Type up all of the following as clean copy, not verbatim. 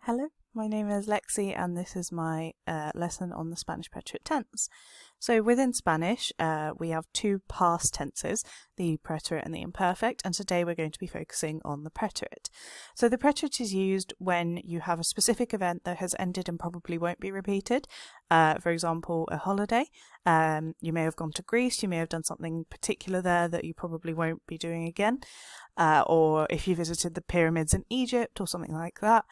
Hello, my name is Lexi and this is my lesson on the Spanish preterite tense. So within Spanish we have two past tenses, the preterite and the imperfect, and today we're going to be focusing on the preterite. So the preterite is used when you have a specific event that has ended and probably won't be repeated. For example, a holiday. You may have gone to Greece, you may have done something particular there that you probably won't be doing again. Or if you visited the pyramids in Egypt or something like that.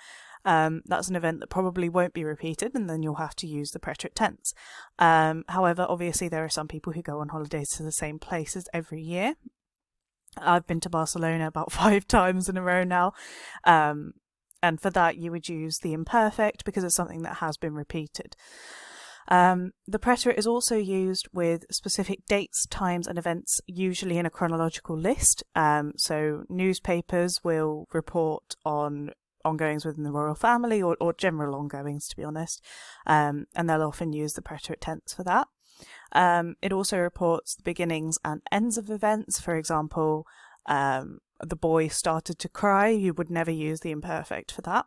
That's an event that probably won't be repeated, and then you'll have to use the preterite tense. However, obviously there are some people who go on holidays to the same places every year. I've been to Barcelona about 5 times in a row now, and for that you would use the imperfect because it's something that has been repeated. The preterite is also used with specific dates, times and events, usually in a chronological list. So newspapers will report on ongoings within the royal family or general ongoings, to be honest, and they'll often use the preterite tense for that. It also reports the beginnings and ends of events. For example, the boy started to cry, you would never use the imperfect for that.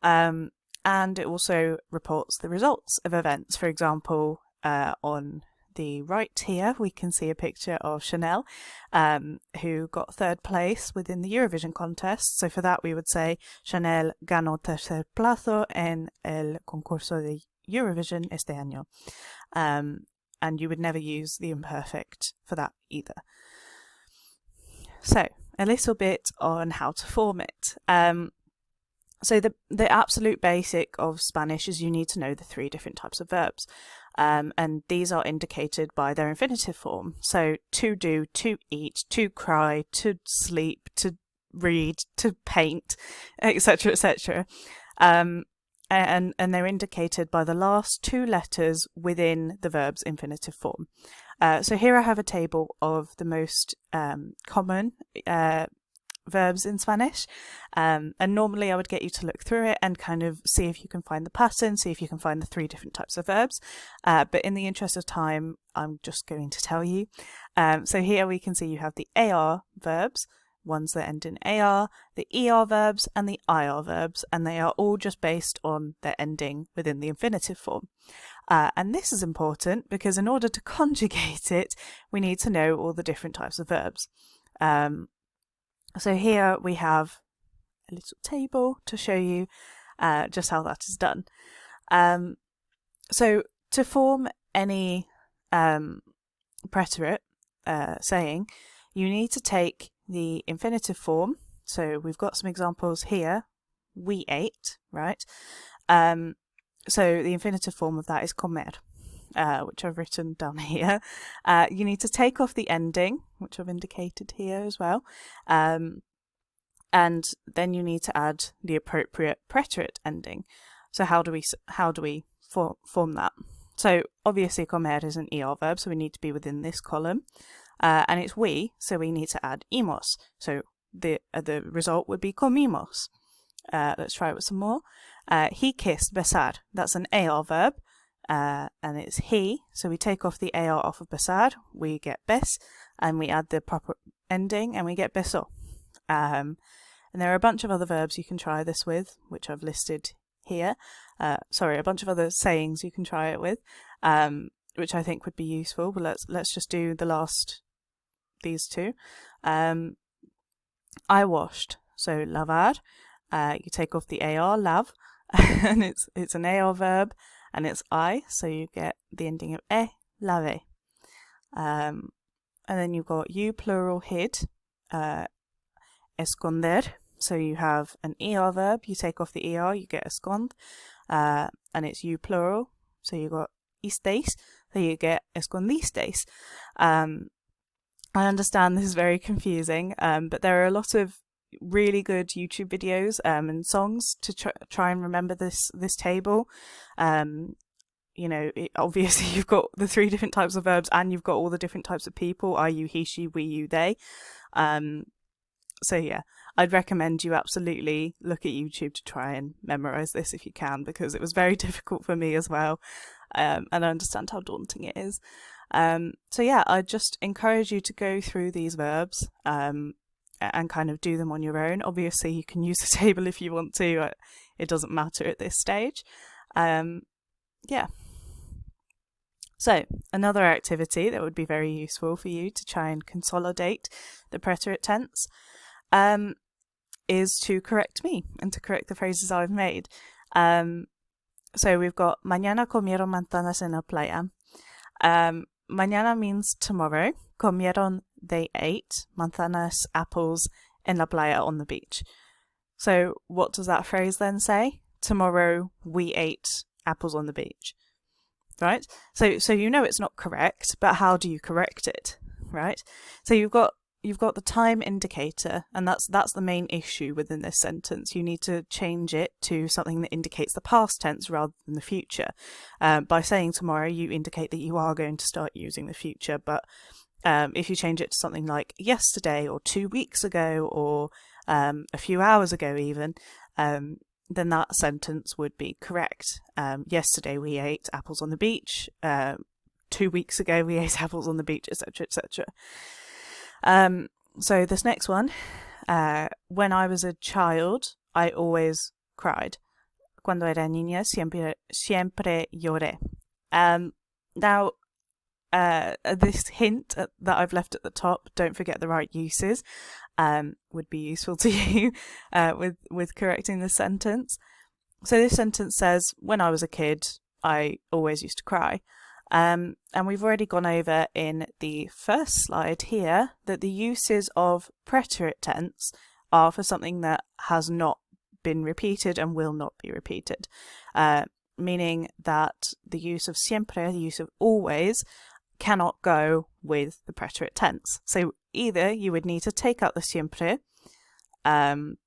And it also reports the results of events. For example, on the right here we can see a picture of Chanel, who got 3rd place within the Eurovision contest. So for that we would say Chanel ganó tercer plazo en el concurso de Eurovision este año. And you would never use the imperfect for that either. So a little bit on how to form it. So the absolute basic of Spanish is you need to know the 3 different types of verbs. And these are indicated by their infinitive form. So to do, to eat, to cry, to sleep, to read, to paint, etc., etc. And they're indicated by the last 2 letters within the verb's infinitive form. So here I have a table of the most common verbs in Spanish, and normally I would get you to look through it and kind of see if you can find the pattern, see if you can find the 3 different types of verbs, but in the interest of time I'm just going to tell you. So here we can see you have the AR verbs, ones that end in AR, the ER verbs and the IR verbs, and they are all just based on their ending within the infinitive form. And this is important because in order to conjugate it we need to know all the different types of verbs. So here we have a little table to show you just how that is done. So to form any preterite saying, you need to take the infinitive form. So we've got some examples here. We ate, right? So the infinitive form of that is comer, which I've written down here. You need to take off the ending, which I've indicated here as well, and then you need to add the appropriate preterite ending. So how do we form that? So obviously comer is an ER verb, so we need to be within this column, and it's we, so we need to add imos. So the result would be comimos. Let's try it with some more. He kissed, besar. That's an AR verb. And it's he, so we take off the AR off of besar, we get bes, and we add the proper ending and we get beso. And there are a bunch of other verbs you can try this with, which I've listed here. A bunch of other sayings you can try it with, which I think would be useful, but let's just do these 2. I washed, so lavar, you take off the AR, lav, and it's an AR verb, and it's I, so you get the ending of lave. And then you've got you plural hid, esconder, so you have an ER verb, you take off the ER, you get escond, and it's you plural, so you got isteis, so you get escondisteis. I understand this is very confusing, but there are a lot of really good YouTube videos and songs to try and remember this table. Obviously you've got the 3 different types of verbs and you've got all the different types of people, I, you, he, she, we, you, they. So yeah, I'd recommend you absolutely look at YouTube to try and memorize this if you can, because it was very difficult for me as well, and I understand how daunting it is. So yeah, I just encourage you to go through these verbs and kind of do them on your own. Obviously, you can use the table if you want to. It doesn't matter at this stage. Yeah. So, another activity that would be very useful for you to try and consolidate the preterite tense is to correct me and to correct the phrases I've made. So we've got mañana comieron manzanas en la playa. Mañana means tomorrow. Comieron, they ate. Manzanas, apples, en la playa, on the beach. So what does that phrase then say? Tomorrow we ate apples on the beach. Right? So you know it's not correct, but how do you correct it? Right? So you've got the time indicator, and that's the main issue within this sentence. You need to change it to something that indicates the past tense rather than the future. By saying tomorrow, you indicate that you are going to start using the future, but if you change it to something like yesterday or 2 weeks ago or a few hours ago even, then that sentence would be correct. Yesterday we ate apples on the beach. 2 weeks ago we ate apples on the beach, etc., etc. So this next one, when I was a child, I always cried. Cuando era niña, siempre lloré. Now, this hint that I've left at the top, don't forget the right uses, would be useful to you with correcting the sentence. So this sentence says, when I was a kid, I always used to cry. And we've already gone over in the first slide here that the uses of preterite tense are for something that has not been repeated and will not be repeated, meaning that the use of siempre, the use of always, cannot go with the preterite tense. So either you would need to take out the siempre and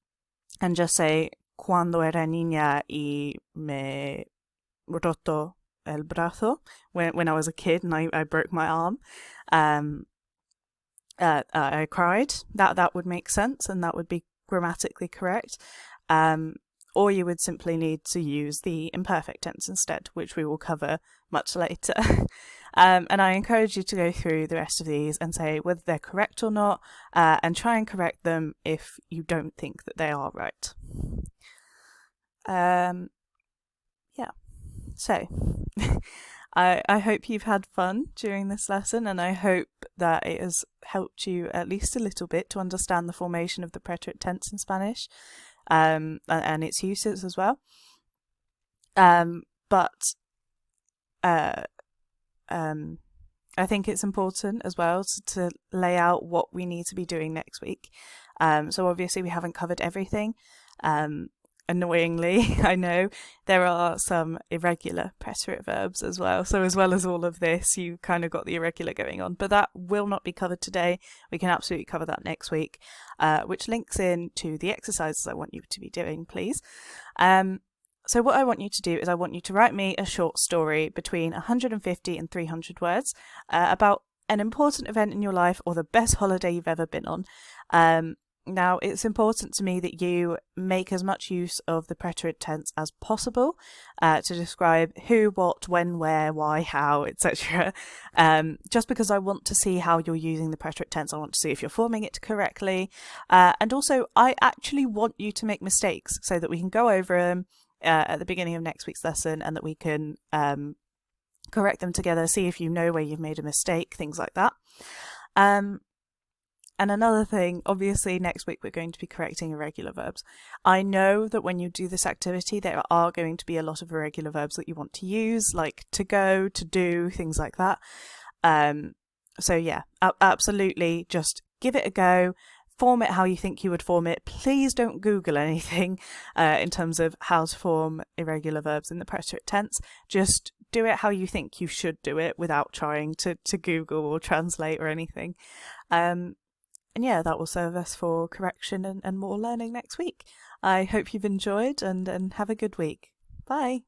just say cuando era niña y me roto el brazo, when I was a kid and I broke my arm, I cried. That would make sense and that would be grammatically correct. Or you would simply need to use the imperfect tense instead, which we will cover much later. And I encourage you to go through the rest of these and say whether they're correct or not, and try and correct them if you don't think that they are right. Yeah. So, I hope you've had fun during this lesson, and I hope that it has helped you at least a little bit to understand the formation of the preterite tense in Spanish, and its uses as well. But I think it's important as well to lay out what we need to be doing next week. So obviously we haven't covered everything. Annoyingly, I know there are some irregular preterite verbs as well. So as well as all of this, you kind of got the irregular going on. But that will not be covered today. We can absolutely cover that next week, which links in to the exercises I want you to be doing, please. So what I want you to do is I want you to write me a short story between 150 and 300 words about an important event in your life or the best holiday you've ever been on. Now, it's important to me that you make as much use of the preterite tense as possible to describe who, what, when, where, why, how, etc. Just because I want to see how you're using the preterite tense. I want to see if you're forming it correctly. And also, I actually want you to make mistakes so that we can go over them at the beginning of next week's lesson and that we can correct them together, see if you know where you've made a mistake, things like that. And another thing, obviously next week we're going to be correcting irregular verbs. I know that when you do this activity there are going to be a lot of irregular verbs that you want to use, like to go, to do, things like that. So yeah, absolutely just give it a go. Form it how you think you would form it. Please don't Google anything in terms of how to form irregular verbs in the preterite tense. Just do it how you think you should do it without trying to Google or translate or anything. And yeah, that will serve us for correction and more learning next week. I hope you've enjoyed and have a good week. Bye!